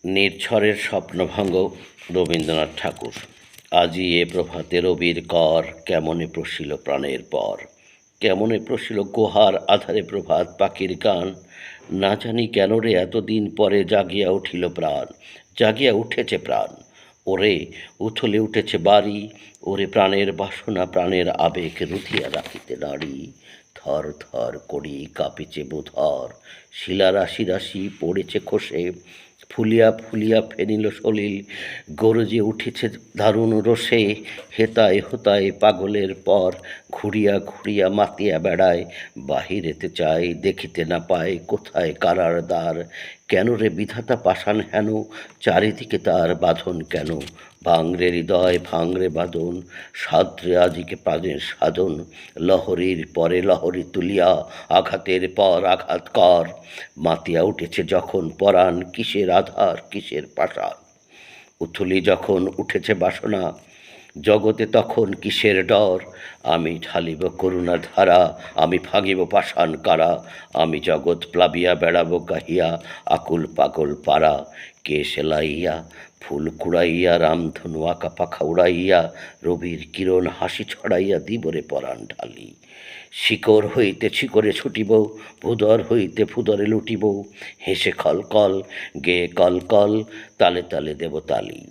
নির্ঝরের স্বপ্নভঙ্গ রবীন্দ্রনাথ ঠাকুর। আজি এ প্রভাতে রবির কর, কেমনে প্রশিল প্রাণের পর। কেমনে প্রশিল গুহার আধারে প্রভাত পাখির গান। না জানি কেন রে এতদিন পরে জাগিয়া উঠিল প্রাণ, জাগিয়া উঠেছে প্রাণ। ওরে উথলে উঠেছে বাড়ি, ওরে প্রাণের বাসনা প্রাণের আবেগ রুধিয়া রাখিতে নারী। থর থর করি কাঁপিছে বুধর, শিলা রাশি রাশি পড়েছে খসে। ফুলিয়া ফুলিয়া ফেনিল সলিল, গরজে উঠেছে দারুণ রোষে। হেতায় হোতায় পাগলের পর, ঘুরিয়া ঘুরিয়া মাতিয়া বেড়ায়। বাহিরেতে চায় দেখিতে না পায়, কোথায় কারার দ্বার। কেন রে বিধাতা পাষাণ হেন, চারিদিকে তার বাঁধন কেন। ভাঙরে হৃদয় ভাঙরে বাঁধন, সাদ্রে আজিকে প্রাণের সাধন। লহরীর পরে লহরী তুলিয়া, আঘাতের পর আঘাত কর। মাতিয়া উঠেছে যখন পরাণ, কিসের আধার কিসের পাষাণ। উথলি যখন উঠেছে বাসনা, জগতে তখন কিসের ডর। আমি ঢালিব করুণার ধারা, আমি ভাঙিব পাষাণ কারা। আমি জগৎ প্লাবিয়া বেড়াবো গাহিয়া, আকুল পাগল পারা। কে সেলাইয়া ফুল কুড়াইয়া, রামধনু আঁকা পাখা উড়াইয়া, রবির কিরণ হাসি ছড়াইয়া দিবরে পরাণ ঢালি। শিকড় হইতে শিকড়ে ছুটিব, ভুদর হইতে ভুদরে লুটিব। হেসে খলকল গেয়ে কলকল, তালে তালে দেব তালি।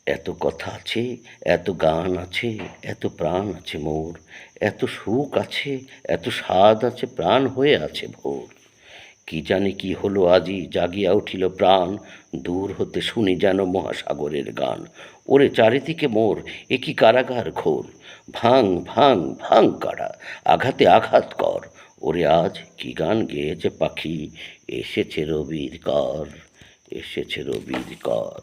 এত কথা আছে, এত গান আছে, এত প্রাণ আছে মোর। এত সুখ আছে, এত স্বাদ আছে, প্রাণ হয়ে আছে ভোর। কি জানি কি হলো আজি জাগিয়া উঠিল প্রাণ, দূর হতে শুনি যেন মহাসাগরের গান। ওরে চারিদিকে মোর এ কি কারাগার ঘোর। ভাঙ ভাঙ ভাঙ কারা, আঘাতে আঘাত কর। ওরে আজ কি গান গেয়েছে পাখি, এসেছে রবির কর, এসেছে রবির কর।